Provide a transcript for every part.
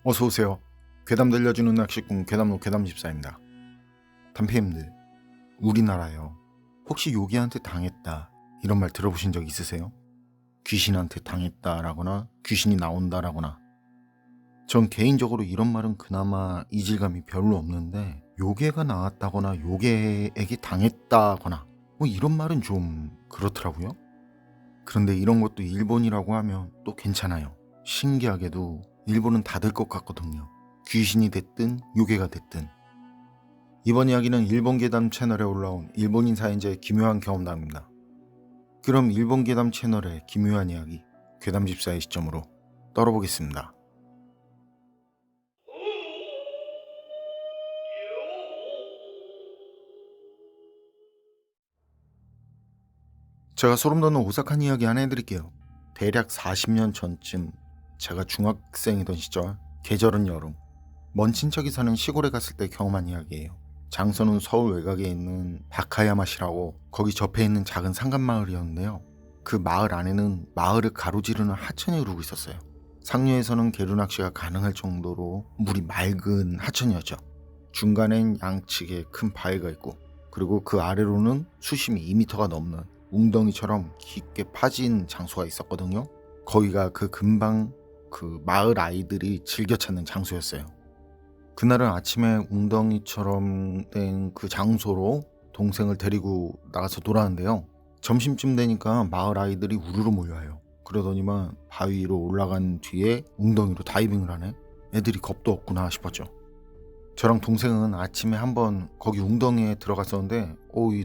어서오세요. 괴담 들려주는 낚시꾼 괴담로 괴담집사입니다. 단페님들, 우리나라요. 혹시 요기한테 당했다 이런 말 들어보신 적 있으세요? 귀신한테 당했다라거나 귀신이 나온다라거나. 전 개인적으로 이런 말은 그나마 이질감이 별로 없는데, 요괴가 나왔다거나 요괴에게 당했다거나 뭐 이런 말은 좀 그렇더라고요. 그런데 이런 것도 일본이라고 하면 또 괜찮아요. 신기하게도 일본은 다 될 것 같거든요. 귀신이 됐든 요괴가 됐든. 이번 이야기는 일본 괴담 채널에 올라온 일본인 사연자의 기묘한 경험담입니다. 그럼 일본 괴담 채널의 기묘한 이야기, 괴담집사의 시점으로 떨어보겠습니다. 제가 소름 돋는 오싹한 이야기 하나 해드릴게요. 대략 40년 전쯤, 제가 중학생이던 시절, 계절은 여름, 먼 친척이 사는 시골에 갔을 때 경험한 이야기예요. 장소는 서울 외곽에 있는 바카야마시라고, 거기 접해 있는 작은 산간마을이었는데요. 그 마을 안에는 마을을 가로지르는 하천이 흐르고 있었어요. 상류에서는 게루낚시가 가능할 정도로 물이 맑은 하천이었죠. 중간엔 양측에 큰 바위가 있고, 그리고 그 아래로는 수심이 2m가 넘는 웅덩이처럼 깊게 파진 장소가 있었거든요. 거기가 그 근방 그 마을 아이들이 즐겨 찾는 장소였어요. 그날은 아침에 웅덩이처럼 된 그 장소로 동생을 데리고 나가서 놀았는데요. 점심쯤 되니까 마을 아이들이 우르르 몰려와요. 그러더니만 바위 위로 올라간 뒤에 웅덩이로 다이빙을 하네. 애들이 겁도 없구나 싶었죠. 저랑 동생은 아침에 한번 거기 웅덩이에 들어갔었는데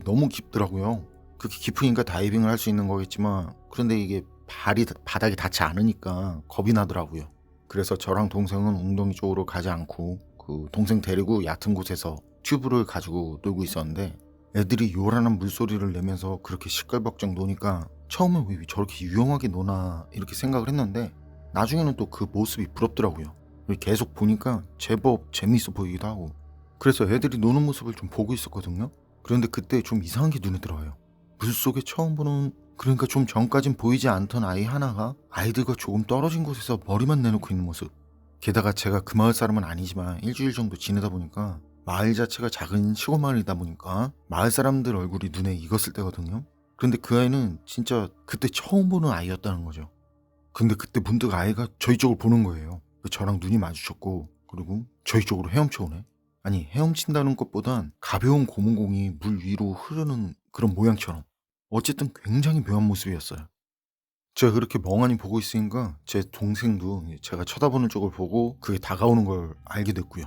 너무 깊더라고요. 그렇게 깊으니까 다이빙을 할 수 있는 거겠지만, 그런데 이게 발이 바닥에 닿지 않으니까 겁이 나더라고요. 그래서 저랑 동생은 웅덩이 쪽으로 가지 않고 그 동생 데리고 얕은 곳에서 튜브를 가지고 놀고 있었는데, 애들이 요란한 물소리를 내면서 그렇게 시끌벅적 노니까 처음엔 왜 저렇게 유용하게 노나 이렇게 생각을 했는데, 나중에는 또 그 모습이 부럽더라고요. 계속 보니까 제법 재미있어 보이기도 하고. 그래서 애들이 노는 모습을 좀 보고 있었거든요. 그런데 그때 좀 이상한 게 눈에 들어와요. 물속에 처음 보는, 그러니까 좀 전까진 보이지 않던 아이 하나가 아이들과 조금 떨어진 곳에서 머리만 내놓고 있는 모습. 게다가 제가 그 마을 사람은 아니지만 일주일 정도 지내다 보니까, 마을 자체가 작은 시골 마을이다 보니까 마을 사람들 얼굴이 눈에 익었을 때거든요. 그런데 그 아이는 진짜 그때 처음 보는 아이였다는 거죠. 근데 그때 문득 아이가 저희 쪽을 보는 거예요. 저랑 눈이 마주쳤고, 그리고 저희 쪽으로 헤엄쳐 오네. 아니, 헤엄친다는 것보단 가벼운 고무공이 물 위로 흐르는 그런 모양처럼, 어쨌든 굉장히 묘한 모습이었어요. 제가 그렇게 멍하니 보고 있으니까 제 동생도 제가 쳐다보는 쪽을 보고 그게 다가오는 걸 알게 됐고요.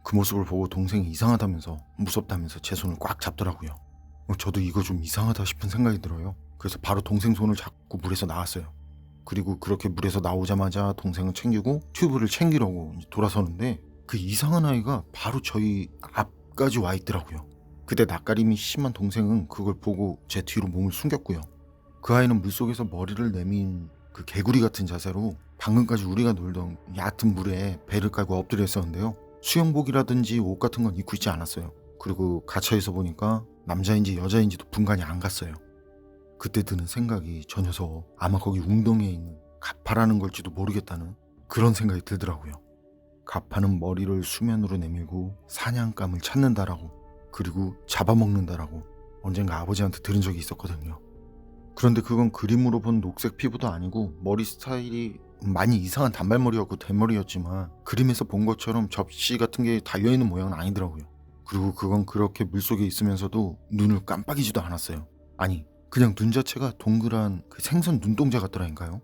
그 모습을 보고 동생이 이상하다면서, 무섭다면서 제 손을 꽉 잡더라고요. 저도 이거 좀 이상하다 싶은 생각이 들어요. 그래서 바로 동생 손을 잡고 물에서 나왔어요. 그리고 그렇게 물에서 나오자마자 동생을 챙기고 튜브를 챙기려고 돌아서는데, 그 이상한 아이가 바로 저희 앞까지 와 있더라고요. 그때 낯가림이 심한 동생은 그걸 보고 제 뒤로 몸을 숨겼고요. 그 아이는 물속에서 머리를 내민 그 개구리 같은 자세로 방금까지 우리가 놀던 얕은 물에 배를 깔고 엎드려 있었는데요. 수영복이라든지 옷 같은 건 입고 있지 않았어요. 그리고 갇혀있어 보니까 남자인지 여자인지도 분간이 안 갔어요. 그때 드는 생각이, 저 녀석 아마 거기 웅덩이에 있는 가파라는 걸지도 모르겠다는 그런 생각이 들더라고요. 가파는 머리를 수면으로 내밀고 사냥감을 찾는다라고, 그리고 잡아먹는다라고 언젠가 아버지한테 들은 적이 있었거든요. 그런데 그건 그림으로 본 녹색 피부도 아니고, 머리 스타일이 많이 이상한 단발머리였고 대머리였지만, 그림에서 본 것처럼 접시 같은 게 달려있는 모양은 아니더라고요. 그리고 그건 그렇게 물속에 있으면서도 눈을 깜빡이지도 않았어요. 아니, 그냥 눈 자체가 동그란 그 생선 눈동자 같더라니까요.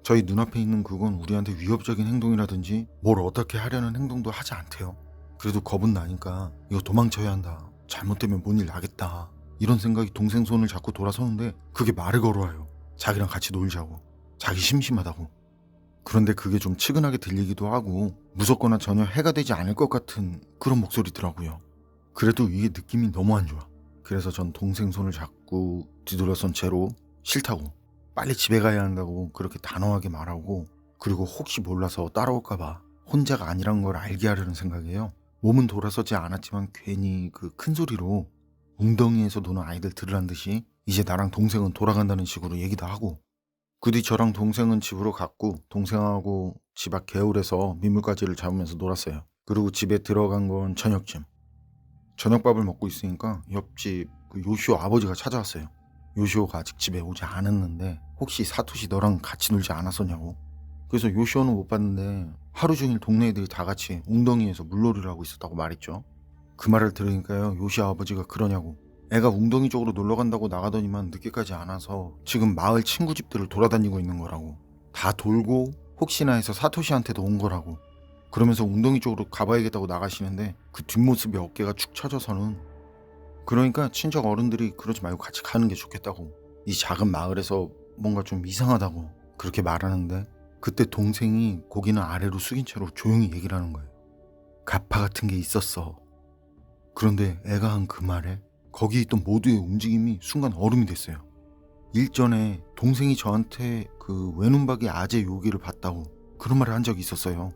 저희 눈앞에 있는 그건 우리한테 위협적인 행동이라든지 뭘 어떻게 하려는 행동도 하지 않대요. 그래도 겁은 나니까 이거 도망쳐야 한다, 잘못되면 뭔 일 나겠다, 이런 생각이 동생 손을 잡고 돌아서는데, 그게 말을 걸어와요. 자기랑 같이 놀자고, 자기 심심하다고. 그런데 그게 좀 측은하게 들리기도 하고, 무섭거나 전혀 해가 되지 않을 것 같은 그런 목소리더라고요. 그래도 이게 느낌이 너무 안 좋아. 그래서 전 동생 손을 잡고 뒤돌아선 채로 싫다고, 빨리 집에 가야 한다고 그렇게 단호하게 말하고, 그리고 혹시 몰라서 따라올까봐 혼자가 아니란 걸 알게 하려는 생각이에요. 몸은 돌아서지 않았지만 괜히 그 큰 소리로 웅덩이에서 노는 아이들 들으란 듯이 이제 나랑 동생은 돌아간다는 식으로 얘기도 하고, 그 뒤 저랑 동생은 집으로 갔고 동생하고 집 앞 개울에서 민물가지를 잡으면서 놀았어요. 그리고 집에 들어간 건 저녁쯤. 저녁밥을 먹고 있으니까 옆집 그 요시오 아버지가 찾아왔어요. 요시오가 아직 집에 오지 않았는데 혹시 사토시 너랑 같이 놀지 않았었냐고. 그래서 요시오는 못 봤는데 하루 종일 동네 애들이 다 같이 웅덩이에서 물놀이를 하고 있었다고 말했죠. 그 말을 들으니까요, 요시 아버지가 그러냐고. 애가 웅덩이 쪽으로 놀러 간다고 나가더니만 늦게까지 안 와서 지금 마을 친구 집들을 돌아다니고 있는 거라고. 다 돌고 혹시나 해서 사토시한테도 온 거라고. 그러면서 웅덩이 쪽으로 가봐야겠다고 나가시는데 그 뒷모습이 어깨가 축 처져서는, 그러니까 친척 어른들이 그러지 말고 같이 가는 게 좋겠다고, 이 작은 마을에서 뭔가 좀 이상하다고 그렇게 말하는데, 그때 동생이 고기는 아래로 숙인 채로 조용히 얘기를 하는 거예요. 가파 같은 게 있었어. 그런데 애가 한 그 말에 거기 있던 모두의 움직임이 순간 얼음이 됐어요. 일전에 동생이 저한테 그 외눈박이 아재 요기를 봤다고 그런 말을 한 적이 있었어요.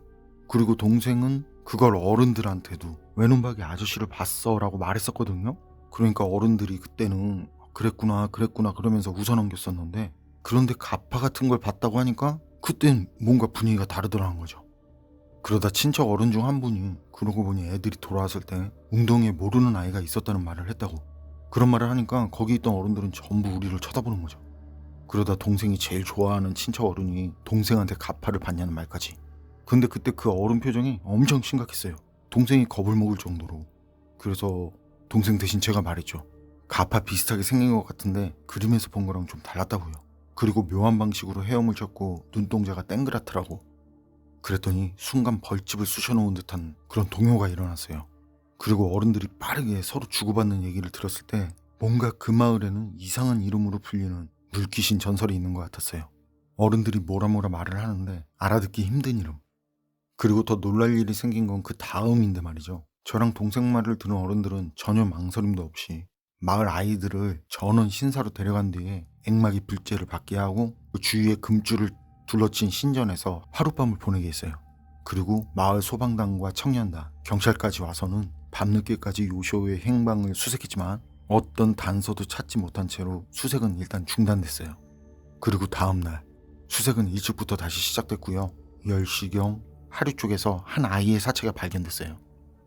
그리고 동생은 그걸 어른들한테도 외눈박이 아저씨를 봤어 라고 말했었거든요. 그러니까 어른들이 그때는 그랬구나 그러면서 웃어넘겼었는데, 그런데 가파 같은 걸 봤다고 하니까 그땐 뭔가 분위기가 다르더라는 거죠. 그러다 친척 어른 중 한 분이 그러고 보니 애들이 돌아왔을 때 웅덩이에 모르는 아이가 있었다는 말을 했다고. 그런 말을 하니까 거기 있던 어른들은 전부 우리를 쳐다보는 거죠. 그러다 동생이 제일 좋아하는 친척 어른이 동생한테 가파를 받냐는 말까지. 근데 그때 그 어른 표정이 엄청 심각했어요. 동생이 겁을 먹을 정도로. 그래서 동생 대신 제가 말했죠. 가파 비슷하게 생긴 것 같은데 그림에서 본 거랑 좀 달랐다고요. 그리고 묘한 방식으로 헤엄을 쳤고 눈동자가 땡그랗더라고. 그랬더니 순간 벌집을 쑤셔놓은 듯한 그런 동요가 일어났어요. 그리고 어른들이 빠르게 서로 주고받는 얘기를 들었을 때 뭔가 그 마을에는 이상한 이름으로 불리는 물귀신 전설이 있는 것 같았어요. 어른들이 뭐라 말을 하는데 알아듣기 힘든 이름. 그리고 더 놀랄 일이 생긴 건 그 다음인데 말이죠. 저랑 동생 말을 들은 어른들은 전혀 망설임도 없이 마을 아이들을 전원 신사로 데려간 뒤에 액막이 불제를 받게 하고 그 주위에 금줄을 둘러친 신전에서 하룻밤을 보내게 했어요. 그리고 마을 소방당과 청년단, 경찰까지 와서는 밤늦게까지 요시오의 행방을 수색했지만 어떤 단서도 찾지 못한 채로 수색은 일단 중단됐어요. 그리고 다음날 수색은 일찍부터 다시 시작됐고요. 10시경 하류 쪽에서 한 아이의 사체가 발견됐어요.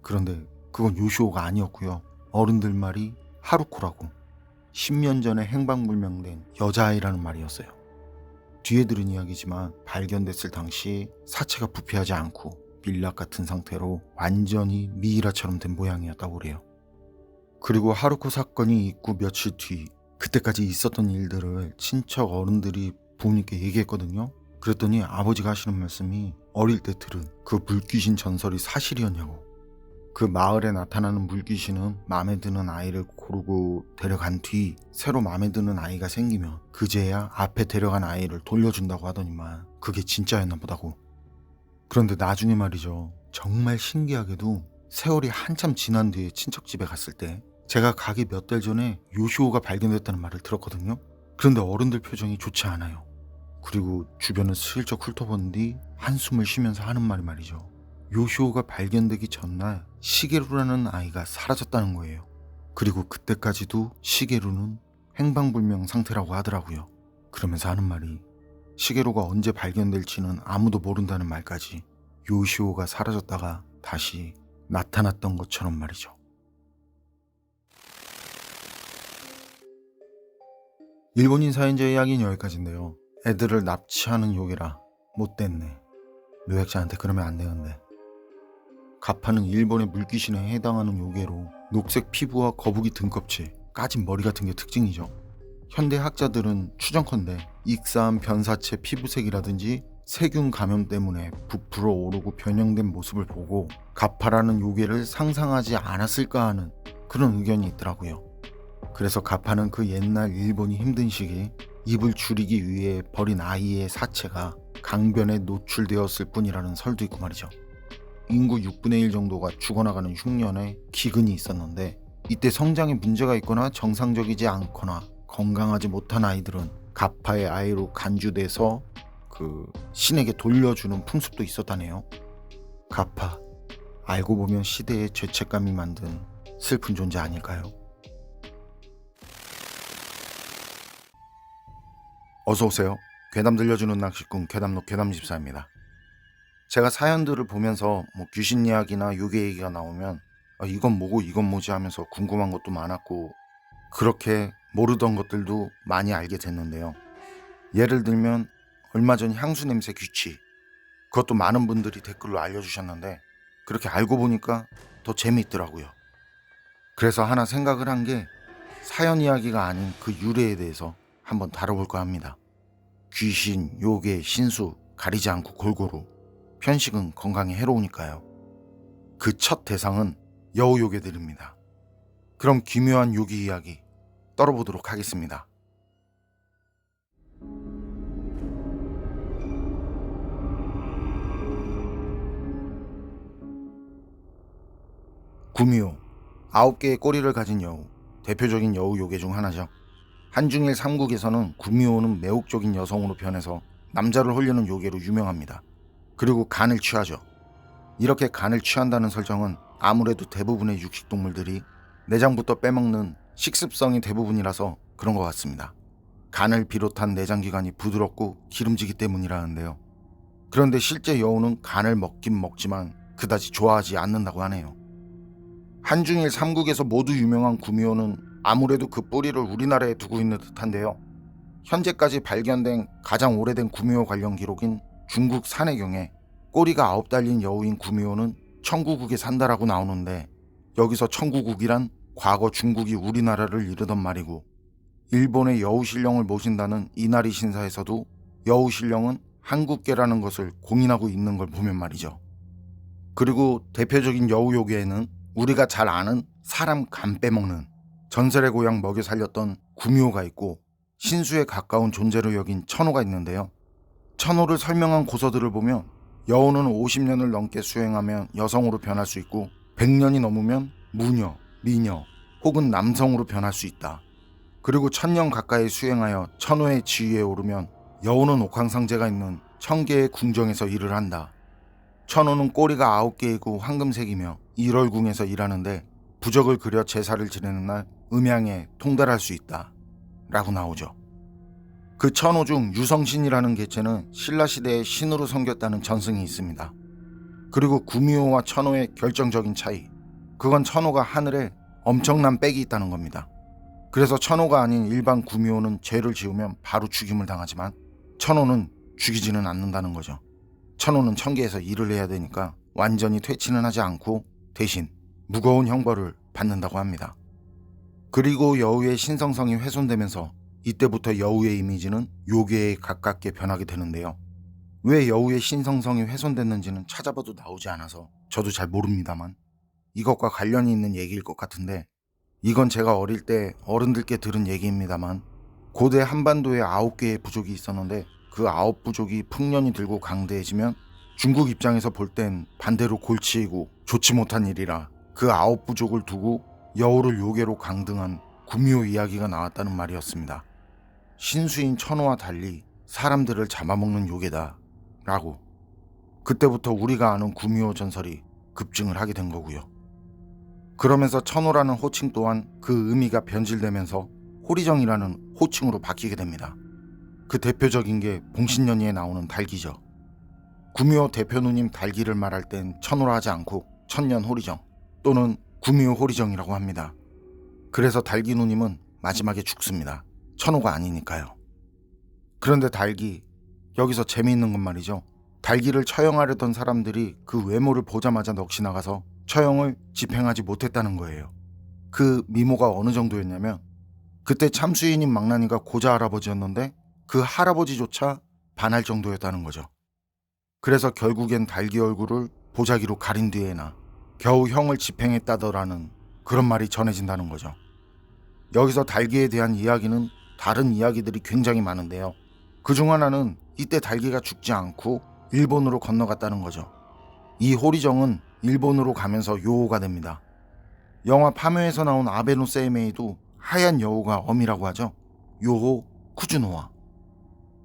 그런데 그건 요시오가 아니었고요. 어른들 말이 하루코라고 10년 전에 행방불명된 여자아이라는 말이었어요. 뒤에 들은 이야기지만 발견됐을 당시 사체가 부패하지 않고 밀랍 같은 상태로 완전히 미이라처럼 된 모양이었다고 그래요. 그리고 하루코 사건이 있고 며칠 뒤, 그때까지 있었던 일들을 친척 어른들이 부모님께 얘기했거든요. 그랬더니 아버지가 하시는 말씀이 어릴 때 들은 그 물귀신 전설이 사실이었냐고. 그 마을에 나타나는 물귀신은 마음에 드는 아이를 고르고 데려간 뒤 새로 마음에 드는 아이가 생기면 그제야 앞에 데려간 아이를 돌려준다고 하더니만 그게 진짜였나 보다고. 그런데 나중에 말이죠, 정말 신기하게도 세월이 한참 지난 뒤에 친척집에 갔을 때 제가 가기 몇 달 전에 요시오가 발견됐다는 말을 들었거든요. 그런데 어른들 표정이 좋지 않아요. 그리고 주변을 슬쩍 훑어본 뒤 한숨을 쉬면서 하는 말이 말이죠. 요시오가 발견되기 전날 시게루라는 아이가 사라졌다는 거예요. 그리고 그때까지도 시게루는 행방불명 상태라고 하더라고요. 그러면서 하는 말이 시게루가 언제 발견될지는 아무도 모른다는 말까지, 요시오가 사라졌다가 다시 나타났던 것처럼 말이죠. 일본인 사연자의 이야기는 여기까지인데요. 애들을 납치하는 요괴라 못됐네. 묘약자한테 그러면 안 되는데. 가파는 일본의 물귀신에 해당하는 요괴로 녹색 피부와 거북이 등껍질, 까진 머리 같은 게 특징이죠. 현대 학자들은 추정컨대 익사한 변사체 피부색이라든지 세균 감염 때문에 부풀어 오르고 변형된 모습을 보고 가파라는 요괴를 상상하지 않았을까 하는 그런 의견이 있더라고요. 그래서 가파는 그 옛날 일본이 힘든 시기에 입을 줄이기 위해 버린 아이의 사체가 강변에 노출되었을 뿐이라는 설도 있고 말이죠. 인구 6분의 1 정도가 죽어나가는 흉년에 기근이 있었는데, 이때 성장에 문제가 있거나 정상적이지 않거나 건강하지 못한 아이들은 가파의 아이로 간주돼서 그 신에게 돌려주는 풍습도 있었다네요. 가파, 알고 보면 시대의 죄책감이 만든 슬픈 존재 아닐까요? 어서오세요. 괴담 들려주는 낚시꾼 괴담로 괴담집사입니다. 제가 사연들을 보면서 귀신 이야기나 요괴 얘기가 나오면 이건 뭐고 이건 뭐지 하면서 궁금한 것도 많았고 그렇게 모르던 것들도 많이 알게 됐는데요. 예를 들면 얼마 전 향수 냄새 귀치, 그것도 많은 분들이 댓글로 알려주셨는데 그렇게 알고 보니까 더 재미있더라고요. 그래서 하나 생각을 한 게 사연 이야기가 아닌 그 유래에 대해서 한번 다뤄볼까 합니다. 귀신, 요괴, 신수 가리지 않고 골고루. 편식은 건강에 해로우니까요. 그 첫 대상은 여우 요괴들입니다. 그럼 기묘한 요괴 이야기 떨어보도록 하겠습니다. 구미호, 9개의 꼬리를 가진 여우, 대표적인 여우 요괴 중 하나죠. 한중일 삼국에서는 구미호는 매혹적인 여성으로 변해서 남자를 홀리는 요괴로 유명합니다. 그리고 간을 취하죠. 이렇게 간을 취한다는 설정은 아무래도 대부분의 육식동물들이 내장부터 빼먹는 식습성이 대부분이라서 그런 것 같습니다. 간을 비롯한 내장기관이 부드럽고 기름지기 때문이라는데요. 그런데 실제 여우는 간을 먹긴 먹지만 그다지 좋아하지 않는다고 하네요. 한중일 삼국에서 모두 유명한 구미호는 아무래도 그 뿌리를 우리나라에 두고 있는 듯한데요. 현재까지 발견된 가장 오래된 구미호 관련 기록인 중국 산해경에 꼬리가 9 달린 여우인 구미호는 청구국에 산다라고 나오는데, 여기서 청구국이란 과거 중국이 우리나라를 이르던 말이고, 일본의 여우신령을 모신다는 이나리 신사에서도 여우신령은 한국계라는 것을 공인하고 있는 걸 보면 말이죠. 그리고 대표적인 여우요괴에는 우리가 잘 아는 사람 간 빼먹는 전설의 고향 먹여 살렸던 구미호가 있고, 신수에 가까운 존재로 여긴 천호가 있는데요. 천호를 설명한 고서들을 보면 여우는 50년을 넘게 수행하면 여성으로 변할 수 있고 100년이 넘으면 무녀, 미녀 혹은 남성으로 변할 수 있다. 그리고 1000년 가까이 수행하여 천호의 지위에 오르면 여우는 옥황상제가 있는 청계의 궁정에서 일을 한다. 천호는 꼬리가 9개이고 황금색이며 일월궁에서 일하는데 부적을 그려 제사를 지내는 날 음양에 통달할 수 있다 라고 나오죠. 그 천호 중 유성신이라는 개체는 신라시대의 신으로 섬겼다는 전승이 있습니다. 그리고 구미호와 천호의 결정적인 차이, 그건 천호가 하늘에 엄청난 빽이 있다는 겁니다. 그래서 천호가 아닌 일반 구미호는 죄를 지으면 바로 죽임을 당하지만 천호는 죽이지는 않는다는 거죠. 천호는 청계에서 일을 해야 되니까 완전히 퇴치는 하지 않고 대신 무거운 형벌을 받는다고 합니다. 그리고 여우의 신성성이 훼손되면서 이때부터 여우의 이미지는 요괴에 가깝게 변하게 되는데요. 왜 여우의 신성성이 훼손됐는지는 찾아봐도 나오지 않아서 저도 잘 모릅니다만 이것과 관련이 있는 얘기일 것 같은데, 이건 제가 어릴 때 어른들께 들은 얘기입니다만 고대 한반도에 9개의 부족이 있었는데 그 9부족이 풍년이 들고 강대해지면 중국 입장에서 볼 땐 반대로 골치이고 좋지 못한 일이라 그 9부족을 두고 여우를 요괴로 강등한 구미호 이야기가 나왔다는 말이었습니다. 신수인 천호와 달리 사람들을 잡아먹는 요괴다 라고. 그때부터 우리가 아는 구미호 전설이 급증을 하게 된 거고요. 그러면서 천호라는 호칭 또한 그 의미가 변질되면서 호리정이라는 호칭으로 바뀌게 됩니다. 그 대표적인 게 봉신연희에 나오는 달기죠. 구미호 대표 누님 달기를 말할 땐 천호라 하지 않고 천년 호리정 또는 구미호 호리정이라고 합니다. 그래서 달기 누님은 마지막에 죽습니다. 천호가 아니니까요. 그런데 달기, 여기서 재미있는 건 말이죠. 달기를 처형하려던 사람들이 그 외모를 보자마자 넋이 나가서 처형을 집행하지 못했다는 거예요. 그 미모가 어느 정도였냐면 그때 참수인인 망나니가 고자 할아버지였는데 그 할아버지조차 반할 정도였다는 거죠. 그래서 결국엔 달기 얼굴을 보자기로 가린 뒤에나 겨우 형을 집행했다더라는 그런 말이 전해진다는 거죠. 여기서 달기에 대한 이야기는 다른 이야기들이 굉장히 많은데요. 그중 하나는 이때 달기가 죽지 않고 일본으로 건너갔다는 거죠. 이 호리정은 일본으로 가면서 요호가 됩니다. 영화 파묘에서 나온 아베노 세이메이도 하얀 여우가 어미라고 하죠. 요호 쿠즈노와.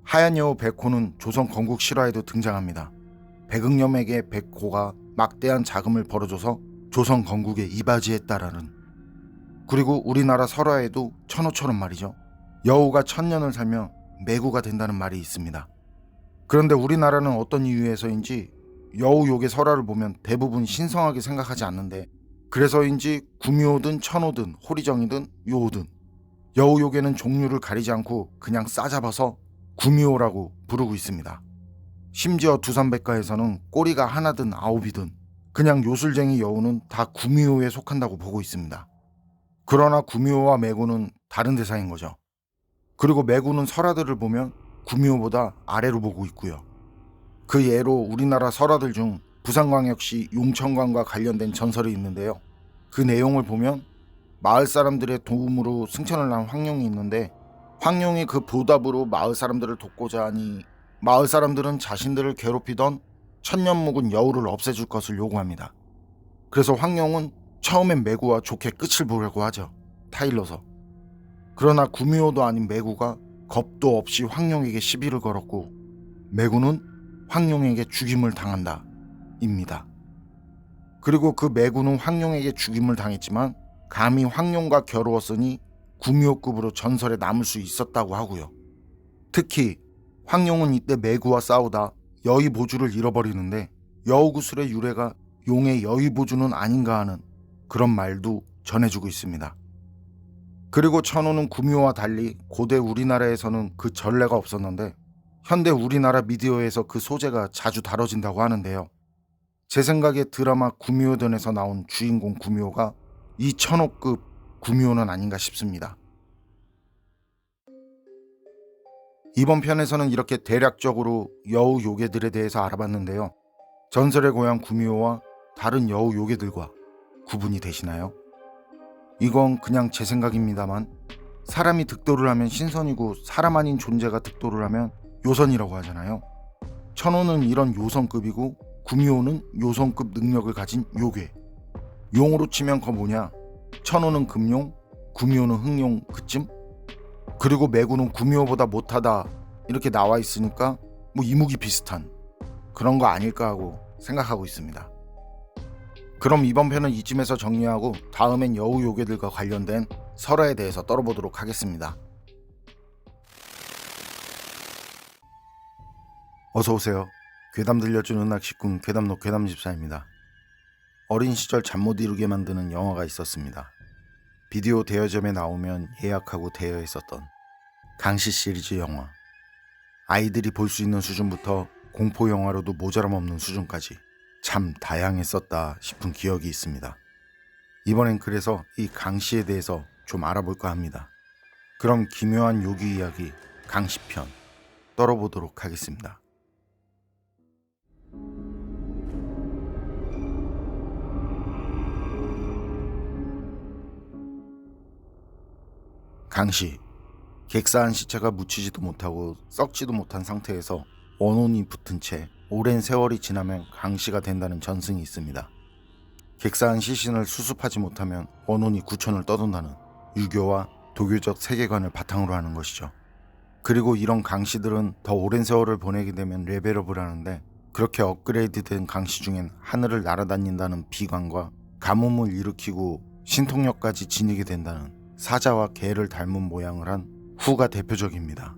하얀 여우 백호는 조선 건국 실화에도 등장합니다. 백응염에게 백호가 막대한 자금을 벌어줘서 조선 건국에 이바지했다라는. 그리고 우리나라 설화에도 천호처럼 말이죠. 여우가 1000년을 살며 매구가 된다는 말이 있습니다. 그런데 우리나라는 어떤 이유에서인지 여우욕의 설화를 보면 대부분 신성하게 생각하지 않는데, 그래서인지 구미호든 천호든 호리정이든 요호든 여우욕에는 종류를 가리지 않고 그냥 싸잡아서 구미호라고 부르고 있습니다. 심지어 두산백과에서는 꼬리가 하나든 아홉이든 그냥 요술쟁이 여우는 다 구미호에 속한다고 보고 있습니다. 그러나 구미호와 매구는 다른 대상인 거죠. 그리고 매구는 설화들을 보면 구미호보다 아래로 보고 있고요. 그 예로 우리나라 설화들 중 부산광역시 용천관과 관련된 전설이 있는데요. 그 내용을 보면 마을 사람들의 도움으로 승천을 난 황룡이 있는데, 황룡이 그 보답으로 마을 사람들을 돕고자 하니 마을 사람들은 자신들을 괴롭히던 천년 묵은 여우를 없애줄 것을 요구합니다. 그래서 황룡은 처음엔 매구와 좋게 끝을 보려고 하죠. 타일러서. 그러나 구미호도 아닌 매구가 겁도 없이 황룡에게 시비를 걸었고 매구는 황룡에게 죽임을 당한다 입니다. 그리고 그 매구는 황룡에게 죽임을 당했지만 감히 황룡과 겨루었으니 구미호급으로 전설에 남을 수 있었다고 하고요. 특히 황룡은 이때 매구와 싸우다 여의보주를 잃어버리는데 여우구슬의 유래가 용의 여의보주는 아닌가 하는 그런 말도 전해주고 있습니다. 그리고 천호는 구미호와 달리 고대 우리나라에서는 그 전례가 없었는데 현대 우리나라 미디어에서 그 소재가 자주 다뤄진다고 하는데요. 제 생각에 드라마 구미호전에서 나온 주인공 구미호가 이 천호급 구미호는 아닌가 싶습니다. 이번 편에서는 이렇게 대략적으로 여우 요괴들에 대해서 알아봤는데요. 전설의 고향 구미호와 다른 여우 요괴들과 구분이 되시나요? 이건 그냥 제 생각입니다만, 사람이 득도를 하면 신선이고 사람 아닌 존재가 득도를 하면 요선이라고 하잖아요. 천호는 이런 요선급이고 구미호는 요선급 능력을 가진 요괴. 용으로 치면 그 뭐냐, 천호는 금용, 구미호는 흑용 그쯤? 그리고 매구는 구미호보다 못하다 이렇게 나와 있으니까 뭐 이무기 비슷한 그런 거 아닐까 하고 생각하고 있습니다. 그럼 이번 편은 이쯤에서 정리하고 다음엔 여우 요괴들과 관련된 설화에 대해서 떨어보도록 하겠습니다. 어서오세요. 괴담 들려주는 낚시꾼 괴담노 괴담집사입니다. 어린 시절 잠 못 이루게 만드는 영화가 있었습니다. 비디오 대여점에 나오면 예약하고 대여했었던 강시 시리즈 영화. 아이들이 볼 수 있는 수준부터 공포 영화로도 모자람 없는 수준까지 참 다양했었다 싶은 기억이 있습니다. 이번엔 그래서 이 강시에 대해서 좀 알아볼까 합니다. 그럼 기묘한 요기 이야기 강시편 떨어보도록 하겠습니다. 강시. 객사한 시체가 묻히지도 못하고 썩지도 못한 상태에서 원혼이 붙은 채 오랜 세월이 지나면 강시가 된다는 전승이 있습니다. 객사한 시신을 수습하지 못하면 원혼이 구천을 떠돈다는 유교와 도교적 세계관을 바탕으로 하는 것이죠. 그리고 이런 강시들은 더 오랜 세월을 보내게 되면 레벨업을 하는데, 그렇게 업그레이드된 강시 중엔 하늘을 날아다닌다는 비관과 가뭄을 일으키고 신통력까지 지니게 된다는 사자와 개를 닮은 모양을 한 후가 대표적입니다.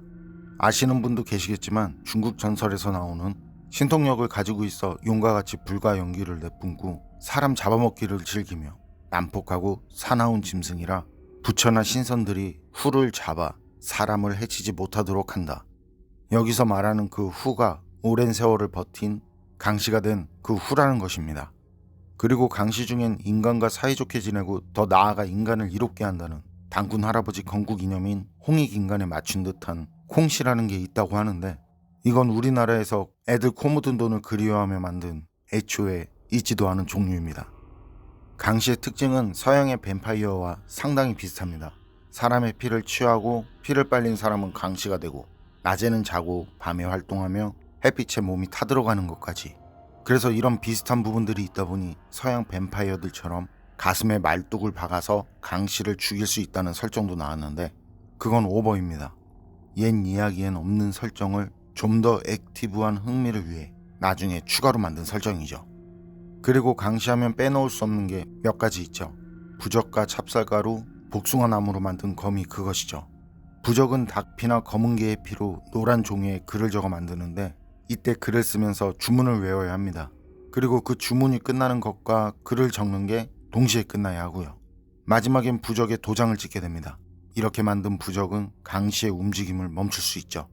아시는 분도 계시겠지만 중국 전설에서 나오는 신통력을 가지고 있어 용과 같이 불과 연기를 내뿜고 사람 잡아먹기를 즐기며 난폭하고 사나운 짐승이라 부처나 신선들이 후를 잡아 사람을 해치지 못하도록 한다. 여기서 말하는 그 후가 오랜 세월을 버틴 강시가 된 그 후라는 것입니다. 그리고 강시 중엔 인간과 사이좋게 지내고 더 나아가 인간을 이롭게 한다는 단군 할아버지 건국 이념인 홍익인간에 맞춘 듯한 콩시라는 게 있다고 하는데, 이건 우리나라에서 애들 코 묻은 돈을 그리워하며 만든 애초에 있지도 않은 종류입니다. 강시의 특징은 서양의 뱀파이어와 상당히 비슷합니다. 사람의 피를 취하고 피를 빨린 사람은 강시가 되고 낮에는 자고 밤에 활동하며 햇빛에 몸이 타들어가는 것까지. 그래서 이런 비슷한 부분들이 있다 보니 서양 뱀파이어들처럼 가슴에 말뚝을 박아서 강시를 죽일 수 있다는 설정도 나왔는데, 그건 오버입니다. 옛 이야기엔 없는 설정을 좀 더 액티브한 흥미를 위해 나중에 추가로 만든 설정이죠. 그리고 강시하면 빼놓을 수 없는 게 몇 가지 있죠. 부적과 찹쌀가루, 복숭아나무로 만든 거미 그것이죠. 부적은 닭피나 검은 개의 피로 노란 종이에 글을 적어 만드는데 이때 글을 쓰면서 주문을 외워야 합니다. 그리고 그 주문이 끝나는 것과 글을 적는 게 동시에 끝나야 하고요. 마지막엔 부적에 도장을 찍게 됩니다. 이렇게 만든 부적은 강씨의 움직임을 멈출 수 있죠.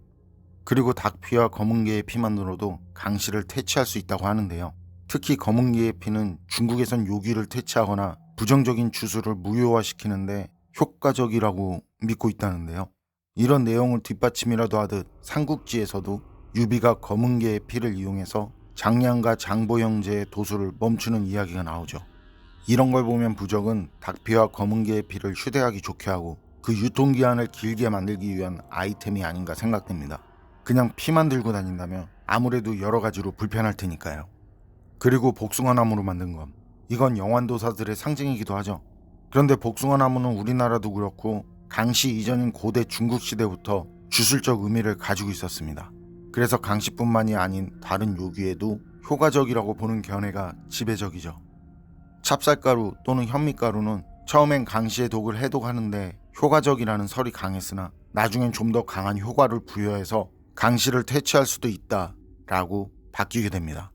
그리고 닭피와 검은 개의 피만으로도 강씨를 퇴치할 수 있다고 하는데요. 특히 검은 개의 피는 중국에선 요기를 퇴치하거나 부정적인 주술을 무효화시키는데 효과적이라고 믿고 있다는데요. 이런 내용을 뒷받침이라도 하듯 삼국지에서도 유비가 검은 개의 피를 이용해서 장량과 장보 형제의 도수를 멈추는 이야기가 나오죠. 이런 걸 보면 부적은 닭피와 검은 개의 피를 휴대하기 좋게 하고 그 유통기한을 길게 만들기 위한 아이템이 아닌가 생각됩니다. 그냥 피만 들고 다닌다면 아무래도 여러 가지로 불편할 테니까요. 그리고 복숭아나무로 만든 건 이건 영환도사들의 상징이기도 하죠. 그런데 복숭아나무는 우리나라도 그렇고 강씨 이전인 고대 중국 시대부터 주술적 의미를 가지고 있었습니다. 그래서 강씨뿐만이 아닌 다른 요기에도 효과적이라고 보는 견해가 지배적이죠. 찹쌀가루 또는 현미가루는 처음엔 강씨의 독을 해독하는데 효과적이라는 설이 강했으나 나중엔 좀 더 강한 효과를 부여해서 강씨를 퇴치할 수도 있다라고 바뀌게 됩니다.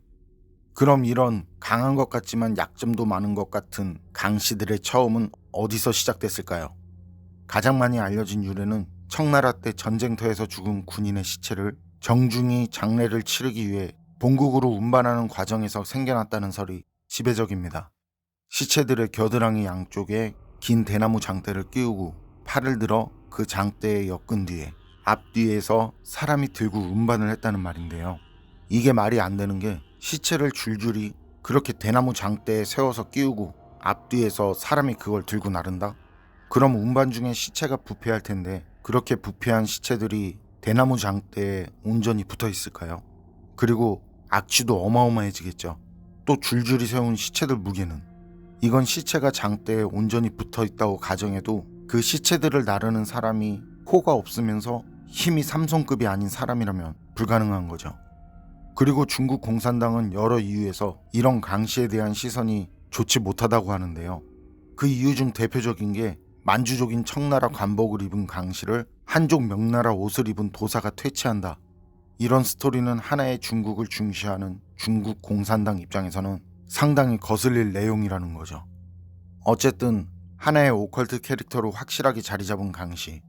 그럼 이런 강한 것 같지만 약점도 많은 것 같은 강씨들의 처음은 어디서 시작됐을까요? 가장 많이 알려진 유래는 청나라 때 전쟁터에서 죽은 군인의 시체를 정중히 장례를 치르기 위해 본국으로 운반하는 과정에서 생겨났다는 설이 지배적입니다. 시체들의 겨드랑이 양쪽에 긴 대나무 장대를 끼우고 팔을 들어 그 장대에 엮은 뒤에 앞뒤에서 사람이 들고 운반을 했다는 말인데요. 이게 말이 안 되는 게 시체를 줄줄이 그렇게 대나무 장대에 세워서 끼우고 앞뒤에서 사람이 그걸 들고 나른다? 그럼 운반 중에 시체가 부패할 텐데 그렇게 부패한 시체들이 대나무 장대에 온전히 붙어 있을까요? 그리고 악취도 어마어마해지겠죠. 또 줄줄이 세운 시체들 무게는 이건 시체가 장대에 온전히 붙어 있다고 가정해도 그 시체들을 나르는 사람이 코가 없으면서 힘이 삼손급이 아닌 사람이라면 불가능한 거죠. 그리고 중국 공산당은 여러 이유에서 이런 강씨에 대한 시선이 좋지 못하다고 하는데요. 그 이유 중 대표적인 게 만주족인 청나라 관복을 입은 강씨를 한족 명나라 옷을 입은 도사가 퇴치한다. 이런 스토리는 하나의 중국을 중시하는 중국 공산당 입장에서는 상당히 거슬릴 내용이라는 거죠. 어쨌든 하나의 오컬트 캐릭터로 확실하게 자리 잡은 강씨.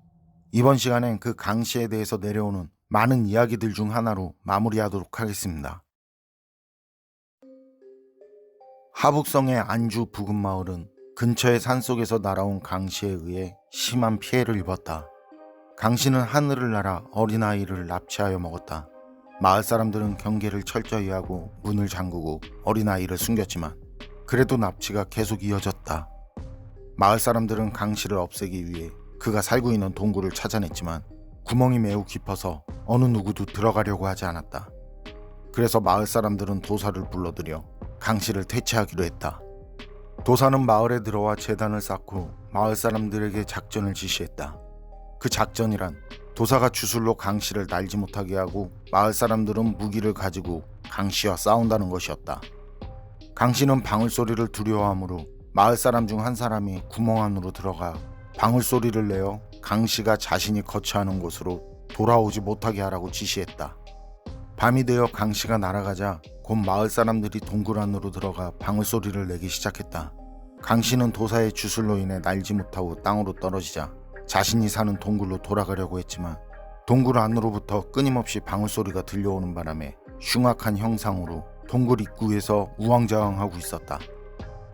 이번 시간엔 그 강씨에 대해서 내려오는 많은 이야기들 중 하나로 마무리하도록 하겠습니다. 하북성의 안주 부근 마을은 근처의 산속에서 날아온 강씨에 의해 심한 피해를 입었다. 강씨는 하늘을 날아 어린아이를 납치하여 먹었다. 마을 사람들은 경계를 철저히 하고 문을 잠그고 어린아이를 숨겼지만 그래도 납치가 계속 이어졌다. 마을 사람들은 강씨를 없애기 위해 그가 살고 있는 동굴을 찾아냈지만 구멍이 매우 깊어서 어느 누구도 들어가려고 하지 않았다. 그래서 마을 사람들은 도사를 불러들여 강씨를 퇴치하기로 했다. 도사는 마을에 들어와 제단을 쌓고 마을 사람들에게 작전을 지시했다. 그 작전이란 도사가 주술로 강씨를 날지 못하게 하고 마을 사람들은 무기를 가지고 강씨와 싸운다는 것이었다. 강씨는 방울소리를 두려워하므로 마을 사람 중 한 사람이 구멍 안으로 들어가 방울소리를 내어 강씨가 자신이 거처하는 곳으로 돌아오지 못하게 하라고 지시했다. 밤이 되어 강씨가 날아가자 곧 마을 사람들이 동굴 안으로 들어가 방울소리를 내기 시작했다. 강씨는 도사의 주술로 인해 날지 못하고 땅으로 떨어지자 자신이 사는 동굴로 돌아가려고 했지만 동굴 안으로부터 끊임없이 방울소리가 들려오는 바람에 흉악한 형상으로 동굴 입구에서 우왕좌왕하고 있었다.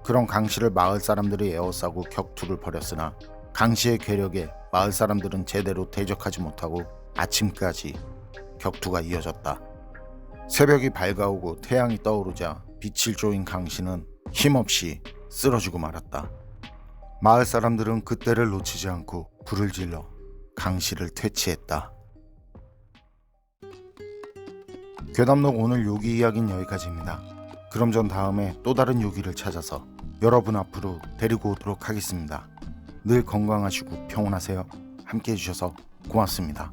그런 강씨를 마을 사람들이 에워싸고 격투를 벌였으나 강씨의 괴력에 마을 사람들은 제대로 대적하지 못하고 아침까지 격투가 이어졌다. 새벽이 밝아오고 태양이 떠오르자 빛을 쪼인 강씨는 힘없이 쓰러지고 말았다. 마을 사람들은 그때를 놓치지 않고 불을 질러 강씨를 퇴치했다. 괴담록 오늘 요기 이야기는 여기까지입니다. 그럼 전 다음에 또 다른 요기를 찾아서 여러분 앞으로 데리고 오도록 하겠습니다. 늘 건강하시고 평온하세요. 함께 해주셔서 고맙습니다.